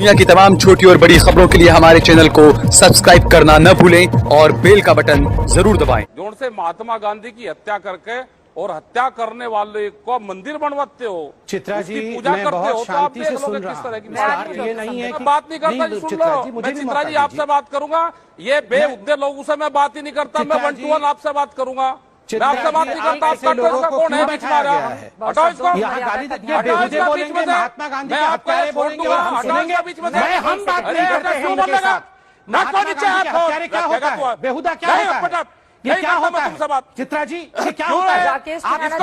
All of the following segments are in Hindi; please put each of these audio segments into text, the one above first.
दुनिया की तमाम छोटी और बड़ी खबरों के लिए हमारे चैनल को सब्सक्राइब करना न भूलें और बेल का बटन जरूर दबाएं। जोर से महात्मा गांधी की हत्या करके और हत्या करने वाले को मंदिर बनवाते हो, चित्रा जी, पूजा मैं करते बहुत हो, तो आप शांति से देख सुन लोगे रहा किस तरह की हूं। ये नहीं है कि बात नहीं करता जी, सुन लो। मैं चित्रा जी आपसे बात करूंगा, ये बेहुद्दे लोगों से मैं बात ही नहीं करता, मैं 1 to 1 आपसे बात करूंगा। मैं आपसे बात नहीं करता, आपका लोगों को कौन है बीच में आ रहा है? हटाओ इसको, यहाँ गाली बेहुदे बोलेंगे, महात्मा गांधी के हत्यारे बोलेंगे और हम सुनेंगे। मैं हम बात नहीं करते हैं इनके साथ। महात्मा गांधी के हत्यारे क्या होता है? बेहुदा क्या होता है? ये क्या होता है? चित्रा जी, ये क्या होता है? आपने कहा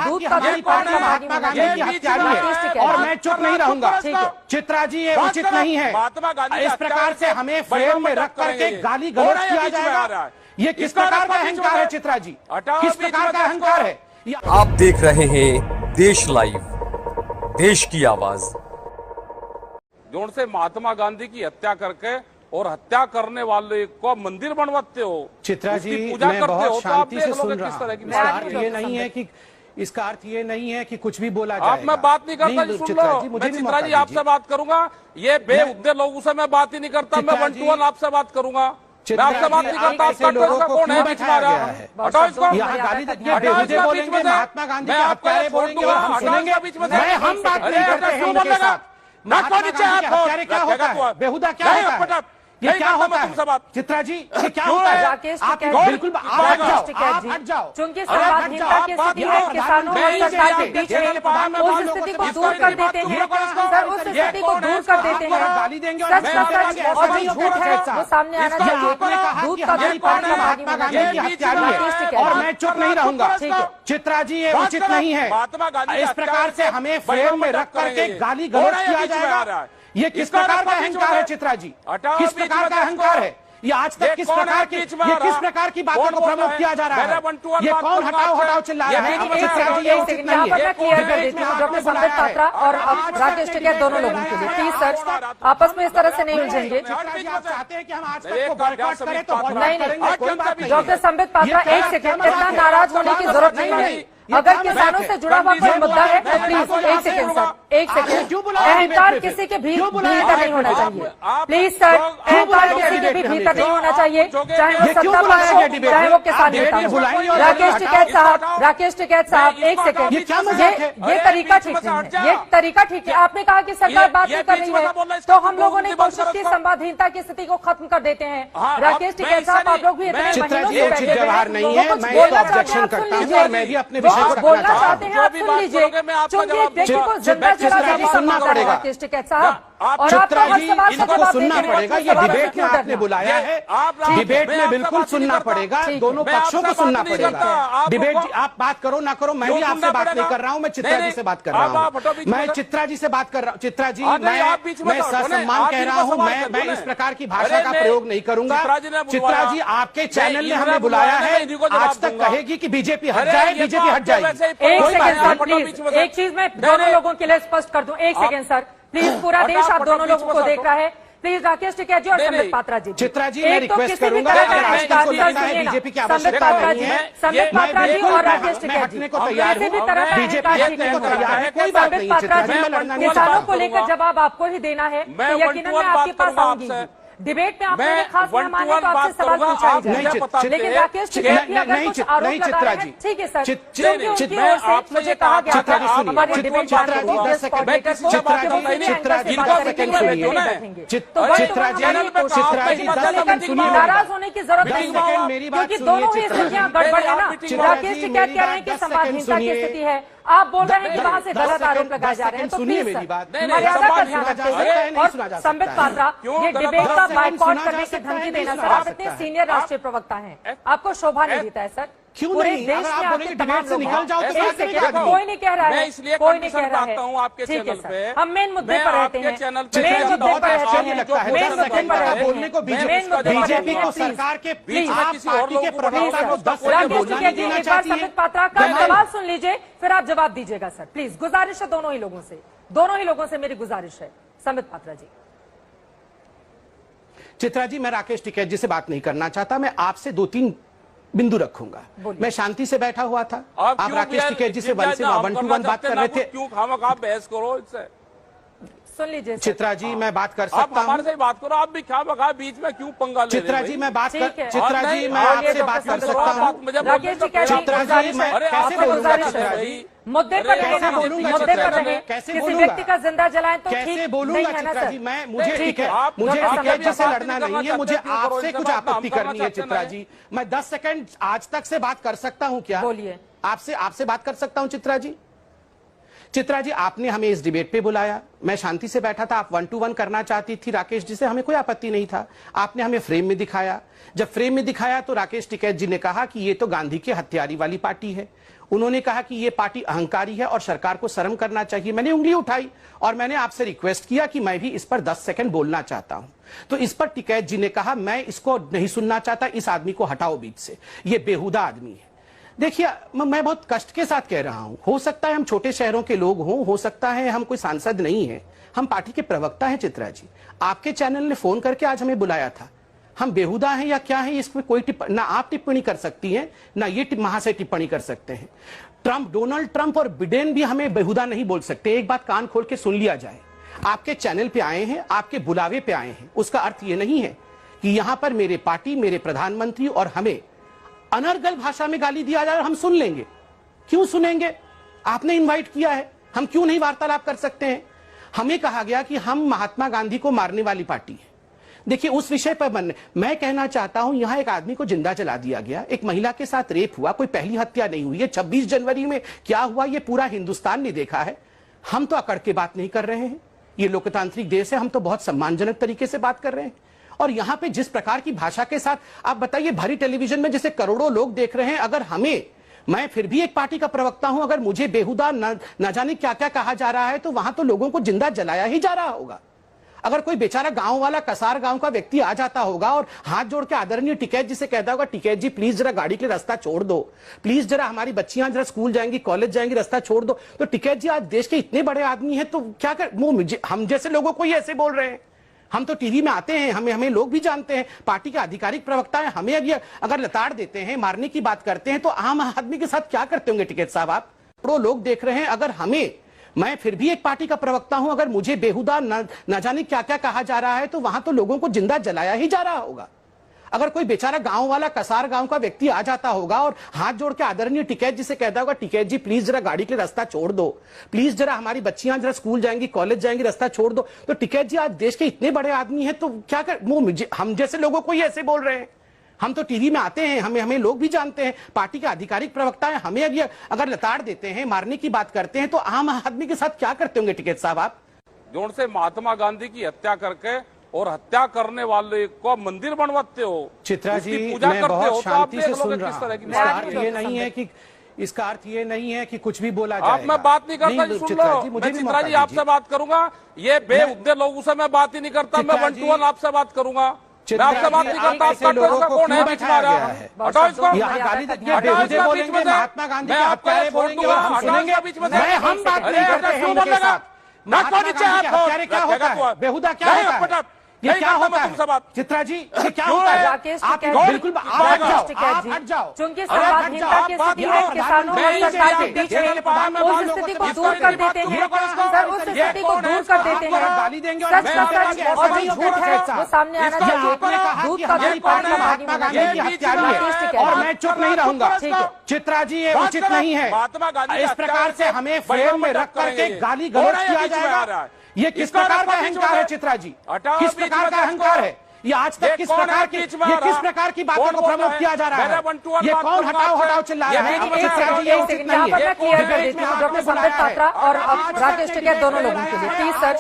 कि हमारी पार्टी महात्मा गांधी की हत्यारी है और मैं चुप नहीं रहूंगा। चित्रा जी, ये उचित नहीं है। इस प्रकार से हमें फ्रेम में रख करके गाली गलौज किया जाएगा। ये किस प्रकार का अहंकार है चित्रा जी? किस प्रकार का अहंकार है? आप देख रहे हैं देश लाइव, देश की आवाज। जोर से महात्मा गांधी की हत्या करके और हत्या करने वाले को मंदिर बनवाते हो, चित्रा जी, पूजा मैं करते हो, बहुत तो आप शांति देख से लोगे सुन किस रहा तरह हूं। की इसका अर्थ ये नहीं है कि इसका अर्थ ये नहीं है कि कुछ भी बोला जाएगा। आप मैं बात नहीं करता जी, सुन लो। मैं चित्रा जी आपसे बात करूंगा, ये बेहुद्दे लोगों से मैं बात ही नहीं करता, मैं 1 to 1 आपसे बात करूंगा। मैं आपसे बात नहीं करता, आपका लोगों को कौन है बीच में आ रहा है? हटाओ इसको, यहाँ गाली बेहुदे बोलेंगे, महात्मा गांधी के हत्यारे बोलेंगे और हम सुनेंगे। मैं हम बात नहीं करते हैं इनके साथ। महात्मा गांधी के हत्यारे क्या होता है? बेहुदा क्या होता है? ये क्या होता है? चित्रा जी, ये क्या होता है? आप बिल्कुल हट जाओ। चूंकि संवादहीनता की स्थिति है, किसानों और सरकार के बीच में उस स्थिति को दूर कर देते हैं सर, उस स्थिति को दूर कर देते हैं। सच का सच और जो झूठ है वो सामने आना चाहिए। दूध का दूध पानी का महात्मा गांधी की हत्यारी है और मैं चुप नहीं रहूंगा। चित्रा जी, ये उचित नहीं है। इस प्रकार से हमें फ्रेम में रख करके गाली गलौज किया जाएगा। ये किस प्रकार का अहंकार है चित्रा जी? किस प्रकार का अहंकार है? ये आज तक किस प्रकार की बातों को प्रमोट किया जा रहा है? ये कौन हटाओ चिल्ला रहा है? चित्रा जी, ये उचित नहीं है। डॉक्टर संबित पात्रा और राकेश टिकैत दोनों लोगों के लिए प्लीज सर आपस में इस तरह से नहीं उलझेंगे। चाहते हैं कि हम आज तक को बॉयकॉट करें तो नहीं, डॉक्टर संबित पात्रा एक सेकंड, इतना नाराज होने की जरूरत नहीं है। अगर किसानों से जुड़ा हुआ कोई मुद्दा है तो प्लीज एक सेकंड सर, एक सेकंड। अहंकार किसी के भीतर नहीं होना चाहिए प्लीज सर, अहंकार किसी के भी भीतर नहीं होना चाहिए, चाहे वो सत्ता पक्ष हो चाहे वो किसान नेता हो। राकेश टिकैत साहब एक सेकंड, ये तरीका ठीक नहीं है, ये तरीका ठीक है। आपने कहा कि सरकार बात नहीं कर रही है तो हम लोगों ने कोशिश की संवादहीनता की स्थिति को खत्म कर देते हैं। राकेश टिकैत साहब, आप लोग भी इतने महीनों से बैठे व्यवहार नहीं है, मैं इसको ऑब्जेक्शन करता हूं और मैं भी अपने बोलना चाहते हैं आप सुन लीजिए, क्योंकि व्यक्ति को जिंदा जला सुनना पड़ेगा। राकेश टिकैत साहब, और चित्रा जी, इनको सुनना पड़ेगा। ये डिबेट में आपने बुलाया है, डिबेट में बिल्कुल सुनना पड़ेगा, दोनों पक्षों को सुनना पड़ेगा। डिबेट आप बात करो ना करो, मैं भी आपसे बात नहीं कर रहा हूँ, मैं चित्रा जी से बात कर रहा हूँ। मैं चित्रा जी से बात कर रहा हूँ। चित्रा जी, मैं ससम्मान कह रहा हूँ, मैं इस प्रकार की भाषा का प्रयोग नहीं करूंगा। चित्रा जी, आपके चैनल ने हमें बुलाया है, आज तक कहेगी कि बीजेपी हट जाए, बीजेपी हट जाएगी। एक सेकंड सर प्लीज, एक चीज मैं दोनों लोगों के लिए स्पष्ट कर दूं। एक सेकंड सर प्लीज, पूरा देश आप दोनों लोगों को देख रहा है। प्लीज राकेश टिकैत जी और संबित पात्रा जी, चित्रा जी, मैं रिक्वेस्ट करूंगा, बीजेपी की आवश्यकता नहीं है। संबित पात्रा जी और राकेश टिकैत जी को तैयार किसी भी तरह का बीजेपी को तैयार है, कोई बात नहीं। किसानों को लेकर जवाब आपको ही देना है तो यकीनन मैं आपके पास आऊंगी। डिबेट में आपने खास मेहमान है तो आपसे सवाल पूछा ही जाएगा, लेकिन राकेश टिकैत भी अगर कुछ आरोप लगा रहे हैं ठीक है सर, क्योंकि उनकी ओर से मुझे कहा गया था हमारे डिबेट पार्टनर को गेस्ट कोऑर्डिनेटर को कि वो सभी एंकर से बात करेंगे, बैठेंगे। तो नाराज होने की जरूरत नहीं है, क्योंकि दोनों ही स्थितियां गड़बड़ है ना। राकेश टिकैत कह रहे हैं कि संवादहीनता की स्थिति है, आप बोल रहे हैं कि वहां से गलत आरोप लगाए जा रहे हैं। तो प्लीज मर्यादा का ध्यान रखते हुए, और संबित पात्रा, ये डिबेट का बाइकआउट करने की धमकी देना सर, आप इतने सीनियर राष्ट्रीय प्रवक्ता हैं, आपको शोभा नहीं देता है सर। क्यों पूरे नहीं? देश में आपके तमाम लोग निकल जाओ तो कोई नहीं कह रहा है, कोई नहीं कह रहा है। आपके ठीक है चैनल सर, हम मेन मुद्दे पर रहते हैं, मेन मुद्दे पर रहते हैं, मेन मुद्दे पर रहते हैं, बोलने को बीजेपी को सरकार के पार्टी के प्रवक्ता को 10 सेकंड बोलने देना चाहती है। संबित पात्रा का सवाल सुन लीजिए फिर आप जवाब दीजिएगा सर प्लीज। गुजारिश है दोनों ही लोगों से मेरी गुजारिश है। संबित पात्रा जी। चित्रा जी, मैं राकेश टिकैत जी से बात नहीं करना चाहता, मैं आपसे 2-3 बिंदु रखूंगा। मैं शांति से बैठा हुआ था, आप राकेश टिकैत जी से 1 to 1 बात कर रहे थे। क्यों खामखा बहस करो इससे? सुन लीजिए सर। चित्रा जी मैं बात कर आप सकता हमारे हूँ? से बात करो, आप भी क्या बगा बीच में क्यों पंगा ले रहे चित्रा हैं जी भाई? मैं बात कर ठीक है। चित्रा और जी नहीं, मैं आगे आपसे बात कर सकता हूँ? मुझे राकेश जी कह रहे हैं, चित्रा जी गुजारिश मैं है। अरे कैसे आपसे बोलूंगा गुजारिश चित्रा है। जी? मुद्दे पर अरे रहें ना, कैसे बोलूंगा मुद्दे चित्रा पर जी? रहें। कैसे किसी बोलूंगा? व्यक्ति का जिंदा जलाएं तो कैसे ठीक बोलूंगा नहीं है ना चित्रा सर। जी? मैं मुझे ठीक है, आप मुझे डॉक्टर टिकैत जी से साहब लड़ना बात नहीं है, मुझे करना चाहते आपसे हैं, कुछ हम आपत्ति करना करनी है चाहते चित्रा हैं। जी। मैं 10 सेकंड आज तक से बात कर सकता हूँ क्या? बोलिए। आपसे बात कर सकता हूँ चित्रा जी? चित्रा जी आपने हमें इस डिबेट पे बुलाया, मैं शांति से बैठा था, आप 1 to 1 करना चाहती थी राकेश जी से, हमें कोई आपत्ति नहीं था। आपने हमें फ्रेम में दिखाया, जब फ्रेम में दिखाया तो राकेश टिकैत जी ने कहा कि ये तो गांधी के हत्यारी वाली पार्टी है। उन्होंने कहा कि ये पार्टी अहंकारी है और सरकार को शर्म करना चाहिए। मैंने उंगली उठाई और मैंने आपसे रिक्वेस्ट किया कि मैं भी इस पर 10 सेकंड बोलना चाहता हूं। तो इस पर टिकैत जी ने कहा मैं इसको नहीं सुनना चाहता, इस आदमी को हटाओ बीच से, ये बेहुदा आदमी है। देखिए मैं बहुत कष्ट के साथ कह रहा हूं, हो सकता है हम छोटे शहरों के लोग हों, हो सकता है हम कोई सांसद नहीं है, हम पार्टी के प्रवक्ता हैं। चित्रा जी आपके चैनल ने फोन करके आज हमें बुलाया था, हम बेहुदा हैं या क्या है इस पर कोई ना आप टिप्पणी कर सकती हैं ना ये महाशय टिप्पणी कर सकते हैं। डोनाल्ड ट्रंप और बिडेन भी हमें बेहुदा नहीं बोल सकते। एक बात कान खोल के सुन लिया जाए, आपके चैनल पे आए हैं, आपके बुलावे पे आए हैं, उसका अर्थ ये नहीं है कि यहां पर मेरे पार्टी, मेरे प्रधानमंत्री और हमें अनर्गल भाषा में गाली दिया जाए और हम सुन लेंगे। क्यों सुनेंगे? आपने इनवाइट किया है, हम क्यों नहीं वार्तालाप कर सकते हैं? हमें कहा गया कि हम महात्मा गांधी को मारने वाली पार्टी है। देखिए उस विषय पर मैं कहना चाहता हूं, यहां एक आदमी को जिंदा जला दिया गया, एक महिला के साथ रेप हुआ, कोई पहली हत्या नहीं हुई है। 26 जनवरी में क्या हुआ ये पूरा हिंदुस्तान ने देखा है। हम तो अकड़ के बात नहीं कर रहे हैं, ये लोकतांत्रिक देश है, हम तो बहुत सम्मानजनक तरीके से बात कर रहे हैं। और यहां पे जिस प्रकार की भाषा के साथ आप बताइए, भरी टेलीविजन में जिसे करोड़ों लोग देख रहे हैं, अगर मैं फिर भी एक पार्टी का प्रवक्ता हूं, अगर मुझे बेहुदा न जाने क्या क्या कहा जा रहा है, तो वहां तो लोगों को जिंदा जलाया ही जा रहा होगा। अगर कोई बेचारा गांव वाला, कसार गांव का व्यक्ति आ जाता होगा और हाथ जोड़ के आदरणीय टिकैत जी से कहता होगा, टिकैत जी प्लीज जरा गाड़ी के लिए रास्ता छोड़ दो, प्लीज जरा हमारी बच्चियां जरा स्कूल जाएंगी, कॉलेज जाएंगी, रास्ता छोड़ दो, तो टिकैत जी आज देश के इतने बड़े आदमी हैं तो क्या कर, वो हम जैसे लोगों को ही ऐसे बोल रहे हैं। हम तो टीवी में आते हैं, हमें लोग भी जानते हैं, पार्टी के आधिकारिक प्रवक्ता हैं, हमें अगर लताड़ देते हैं, मारने की बात करते हैं, तो आम आदमी के साथ क्या करते होंगे टिकैत साहब आप? करोड़ों लोग देख रहे हैं, अगर मैं फिर भी एक पार्टी का प्रवक्ता हूं, अगर मुझे बेहुदा न जाने क्या क्या कहा जा रहा है, तो वहां तो लोगों को जिंदा जलाया ही जा रहा होगा। अगर कोई बेचारा गांव वाला, कसार गांव का व्यक्ति आ जाता होगा और हाथ जोड़ के आदरणीय टिकैत जी से कहता होगा, टिकैत जी प्लीज जरा गाड़ी के लिए रास्ता छोड़ दो, प्लीज जरा हमारी बच्चियां जरा स्कूल जाएंगी, कॉलेज जाएंगी, रास्ता छोड़ दो, तो टिकैत जी आज देश के इतने बड़े आदमी हैं तो क्या कर, वो हम जैसे लोगों को ही ऐसे बोल रहे हैं। हम तो टीवी में आते हैं, हमें लोग भी जानते हैं, पार्टी के आधिकारिक प्रवक्ता हैं, हमें अगर लताड़ देते हैं, मारने की बात करते हैं, तो आम आदमी के साथ क्या करते होंगे टिकैत साहब आप? जोन से महात्मा गांधी की हत्या करके और हत्या करने वाले को मंदिर बनवाते हो, चित्रा जी पूजा मैं करते बहुत हो, तो आप शांति देख से लोगे सुन किस रहा तरह की हूं। इसका अर्थ ये नहीं है कि कुछ भी बोला जाएगा। आप मैं बात नहीं करता जी, सुन लो, मैं चित्रा जी आपसे बात करूंगा, ये बेहुदे लोगों से मैं बात ही नहीं करता, मैं 1 to 1 आपसे बात करूंगा, मैं आपसे बात नहीं करता। आपका कौन है बीच में आ रहा है? हटाओ इसको, यहाँ गाली बेहुदे बोलेंगे, महात्मा गांधी के हत्यारे बोलेंगे और हम सुनेंगे। बीच में हम बात नहीं करते हैं उनके साथ। महात्मा गांधी के हत्यारे क्या होता है? बेहुदा क्या होता है? ये क्या होता है? चित्रा जी ये क्या होता है? राकेश आप टिकैत बिल्कुल आप हट जाओ। चूंकि संवादहीनता की स्थिति है, किसानों और सरकार के बीच में उस स्थिति को दूर कर देते हैं सर, उस स्थिति को दूर कर देते हैं। सच का सच और जो झूठ है वो सामने आना चाहिए। दूध का दूध पानी का पानी होना चाहिए। और मैं चुप नहीं रहूंगा। चित्रा जी ये उचित नहीं है, इस प्रकार से हमें फ्रेम में रख करके गाली गलौज किया जाएगा। ये किस प्रकार का अहंकार है चित्रा जी? किस प्रकार का अहंकार है ये? आज तक किस प्रकार की बातों को प्रमोट किया जा रहा है? ये कौन हटाओ चिल्ला रहा है? चित्रा जी ये उचित नहीं है। क्लियर कर देती हूँ डॉक्टर संबित पात्रा और राकेश टिकैत दोनों लोगों के लिए, प्लीज सर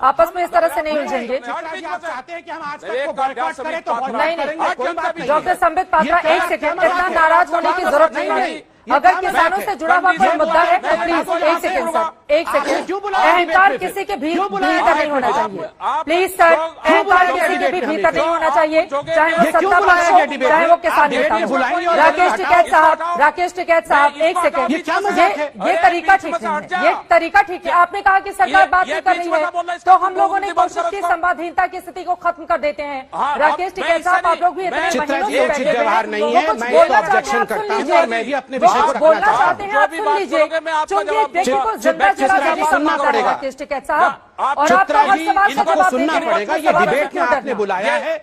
आपस में इस तरह से नहीं उलझेंगे। आप चाहते हैं कि हम आज तक को बॉयकॉट करें तो नहीं, डॉक्टर संबित पात्रा एक सेकंड, इतना नाराज होने की जरूरत नहीं है। अगर किसानों से जुड़ा हुआ कोई मुद्दा है तो प्लीज एक सेकंड सर, एक सेकंड। अहंकार किसी के भी भीतर नहीं होना चाहिए, प्लीज सर। अहंकार किसी के भी भीतर नहीं होना चाहिए, चाहे वो सत्ता पक्ष हो, चाहे वो किसान नेता हो। राकेश टिकैत साहब एक सेकंड, ये तरीका ठीक नहीं है, ये तरीका ठीक है। आपने कहा कि सरकार बात नहीं कर रही है तो हम लोगों ने कोशिश की संवादहीनता की स्थिति को खत्म कर देते हैं। राकेश टिकैत साहब आप लोग भी इतने महीनों से बैठे व्यवहार नहीं है, मैं ये ऑब्जेक्शन करता हूं और मैं भी अपने बोलना चाहते हैं आप सुन लीजिए, चूंकि व्यक्ति को जिंदा जला देने का मौका है राकेश टिकैत साहब। और आपका हर सवाल का इनको जवाब सुनना देने के लिए पड़ेगा। ये सवाल डिबेट में क्यों आपने डरना? बुलाया है,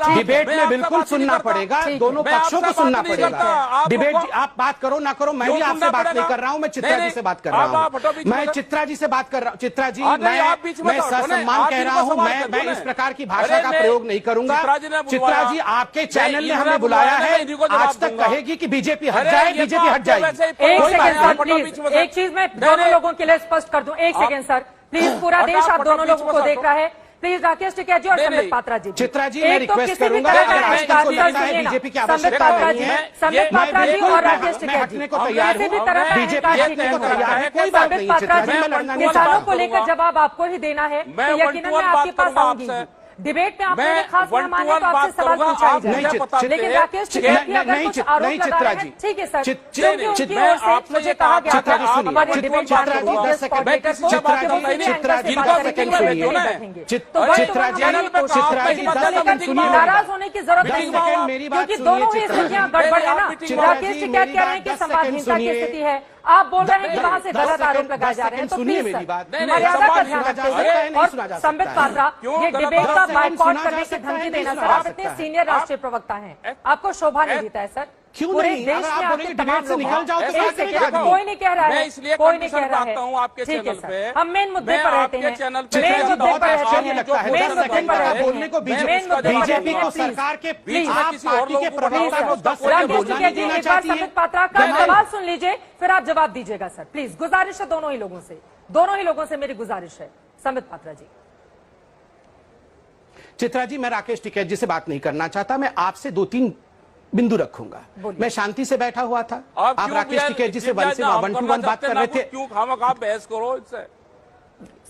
डिबेट में बिल्कुल सुनना पड़ेगा, दोनों पक्षों को सुनना पड़ेगा। डिबेट आप बात करो ना करो, मैं भी आपसे बात नहीं कर रहा हूं, मैं चित्रा जी से बात कर रहा हूं, मैं चित्रा जी से बात कर रहा हूं। चित्रा जी, मैं ससम्मान कह रहा हूं, मैं इस प्रकार की भाषा का प्रयोग नहीं करूंगा। चित्रा जी, आपके चैनल ने हमें बुलाया है, आज तक कहेगी कि बीजेपी हट जाए, बीजेपी हट जाएगी। एक सेकंड सर, प्लीज एक चीज मैं दोनों लोगों के लिए स्पष्ट कर दूं। एक सेकंड सर, प्लीज, पूरा देश आप दोनों लोगों को देख रहा है। प्लीज राकेश टिकैत जी और संबित पात्रा जी, चित्रा जी, मैं रिक्वेस्ट करूंगा, बीजेपी की संबित पात्रा जी, संबित पात्रा जी और राकेश टिकैत जी, किसी भी तरह का बीजेपी को तैयार है, कोई बात नहीं। पात्रा जी, चित्रा जी, किसानों को लेकर जवाब आपको ही देना है, तो यकीनन मैं आपके पास आऊंगी। डिबेट में आपने खास मेहमान है तो आपसे सवाल पूछा ही जाए, लेकिन राकेश टिकैत जी अगर कुछ आरोप लगा रहे हैं, ठीक है सर, क्योंकि उनकी ओर से मुझे कहा गया था हमारे डिबेट नाराज होने की जरूरत नहीं है, क्योंकि दोनों ही स्थितियां गड़बड़ है ना। राकेश टिकैत कह रहे हैं कि संवादहीनता की स्थिति है, आप बोल रहे हैं कि वहां से गलत आरोप लगाए जा रहे हैं, तो प्लीज मर्यादा का ध्यान रखिए। और संबित पात्रा, ये डिबेट का बाइकआउट करने की धमकी देना, सर आप इतने सीनियर राष्ट्रीय प्रवक्ता हैं, आपको शोभा नहीं देता है सर। क्यों पूरे नहीं? देश में आपके तमाम लोग निकल जाओ तो कोई नहीं कह रहा है, इसलिए कोई नहीं कह रहा करता हूं आपके है, ठीक है चैनल सर, पे। हम मेन मुद्दे पर रहते हैं, मेन मुद्दे पर रहते हैं, मेन मुद्दे पर रहते हैं, बोलने को मेन मुद्दे पर बीजेपी को रहते हैं। सरकार के प्लीज आप पार्टी के प्रवक्ता को 10 सेकंड राकेश बोलना टिकैत जी, देना एक बार चाहती है। संबित पात्रा का सवाल सुन लीजिए, फिर आप जवाब दीजिएगा सर, प्लीज। गुजारिश है दोनों ही लोगों से मेरी गुजारिश है। संबित पात्रा जी। चित्रा जी, मैं राकेश टिकैत जी से बात नहीं करना चाहता, मैं आपसे 2-3 बिंदु रखूंगा। मैं शांति से बैठा हुआ था, आप राकेश टिकैत जी से 1 to 1 बात कर रहे थे, क्यों खामखा बहस करो इससे?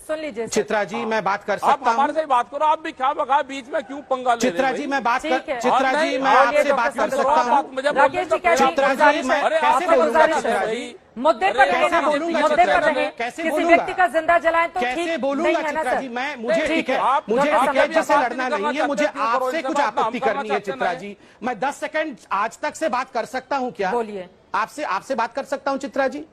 सुन लीजिए चित्रा जी, मैं बात कर आप सकता हमारे हूँ। से बात करो, आप भी खामखा बीच में क्यों पंगा ले रहे चित्रा हैं जी, भाई? मैं बात कर ठीक है। चित्रा और जी, नहीं, मैं और ये आपसे डॉक्टर बात कर संबित सकता पात्रा, हूँ। राकेश टिकैत जी, चित्रा जी, गुजारिश मैं है, कैसे आपसे बोलूंगा गुजारिश चित्रा है, जी? मुद्दे पर कैसे रहे ना, बोलूंगा मुद्दे चित्रा पर जी? रहे, कैसे किसी बोलूंगा? व्यक्ति का जिंदा जलाएं तो कैसे ठीक बोलूंगा नहीं है ना चित्रा सर। जी? मुझे ठीक है, आप मुझे डॉक्टर टिकैत जी से संबित लड़ना पात्रा नहीं है, मुझे क्यों करो? आपसे इनसे कुछ बात आपत्ति हम करना करनी है। चाहते चित्रा नहीं। जी, मैं 10 सेकंड आज तक से बात कर सकता हूँ क्या? बोलिए। आपसे बात कर सकता हूँ चित्रा जी?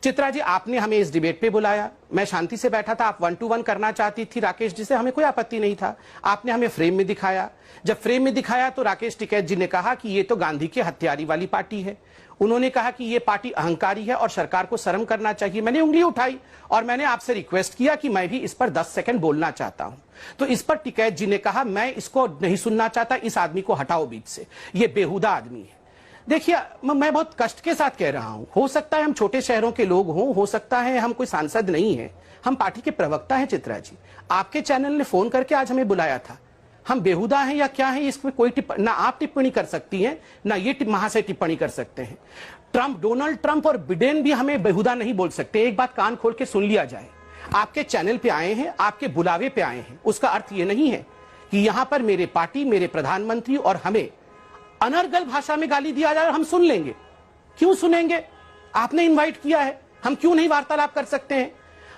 चित्रा जी, आपने हमें इस डिबेट पे बुलाया, मैं शांति से बैठा था, आप 1 to 1 करना चाहती थी राकेश जी से, हमें कोई आपत्ति नहीं था। आपने हमें फ्रेम में दिखाया, जब फ्रेम में दिखाया तो राकेश टिकैत जी ने कहा कि ये तो गांधी के हत्यारी वाली पार्टी है। उन्होंने कहा कि ये पार्टी अहंकारी है और सरकार को शर्म करना चाहिए। मैंने उंगली उठाई और मैंने आपसे रिक्वेस्ट किया कि मैं भी इस पर 10 सेकंड बोलना चाहता हूं। तो इस पर टिकैत जी ने कहा, मैं इसको नहीं सुनना चाहता, इस आदमी को हटाओ बीच से, ये बेहुदा आदमी है। देखिए, मैं बहुत कष्ट के साथ कह रहा हूं, हो सकता है हम छोटे शहरों के लोग हो सकता है हम कोई सांसद नहीं है, हम पार्टी के प्रवक्ता हैं। चित्रा जी, आपके चैनल ने फोन करके आज हमें बुलाया था, हम बेहुदा हैं या क्या है इसमें कोई ना आप टिप्पणी कर सकती हैं ना ये महाशय टिप्पणी कर सकते हैं। डोनाल्ड ट्रंप और बिडेन भी हमें बेहुदा नहीं बोल सकते। एक बात कान खोल के सुन लिया जाए, आपके चैनल पे आए हैं, आपके बुलावे पे आए हैं, उसका अर्थ ये नहीं है कि यहां पर मेरे पार्टी, मेरे प्रधानमंत्री और हमें अनर्गल भाषा में गाली दिया जाए और हम सुन लेंगे। क्यों सुनेंगे? आपने इनवाइट किया है, हम क्यों नहीं वार्तालाप कर सकते हैं?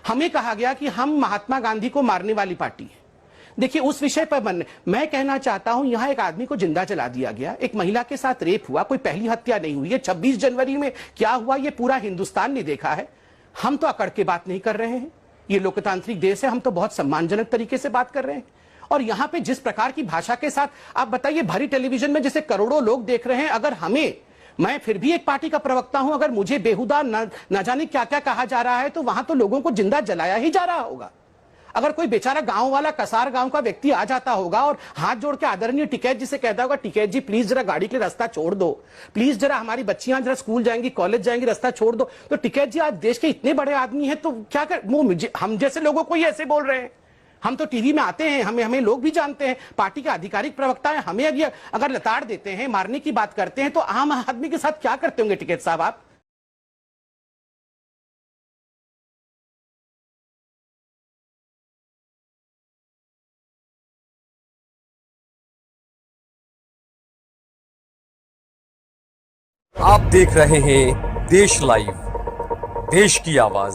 हमें कहा गया कि हम महात्मा गांधी को मारने वाली पार्टी है। देखिए, उस विषय पर मैं कहना चाहता हूं, यहां एक आदमी को जिंदा जला दिया गया, एक महिला के साथ रेप हुआ, कोई पहली हत्या नहीं हुई है। 26 जनवरी में क्या हुआ ये पूरा हिंदुस्तान ने देखा है। हम तो अकड़ के बात नहीं कर रहे हैं, ये लोकतांत्रिक देश है, हम तो बहुत सम्मानजनक तरीके से बात कर रहे हैं। और यहां पे जिस प्रकार की भाषा के साथ आप बताइए, भरी टेलीविजन में जिसे करोड़ों लोग देख रहे हैं, अगर मैं फिर भी एक पार्टी का प्रवक्ता हूं, अगर मुझे बेहुदा न जाने क्या क्या कहा जा रहा है, तो वहां तो लोगों को जिंदा जलाया ही जा रहा होगा। अगर कोई बेचारा गांव वाला, कसार गांव का व्यक्ति आ जाता होगा और हाथ जोड़ के आदरणीय टिकैत जी से कहता होगा, टिकैत जी प्लीज जरा गाड़ी के लिए रास्ता छोड़ दो, प्लीज जरा हमारी बच्चियां जरा स्कूल जाएंगी, कॉलेज जाएंगी, रास्ता छोड़ दो, तो टिकैत जी आज देश के इतने बड़े आदमी हैं, तो क्या कर वो हम जैसे लोगों को ही ऐसे बोल रहे हैं। हम तो टीवी में आते हैं, हमें लोग भी जानते हैं, पार्टी के आधिकारिक प्रवक्ता है, हमें अगर लताड़ देते हैं, मारने की बात करते हैं, तो आम आदमी के साथ क्या करते होंगे टिकैत साहब आप? आप देख रहे हैं देश लाइव, देश की आवाज।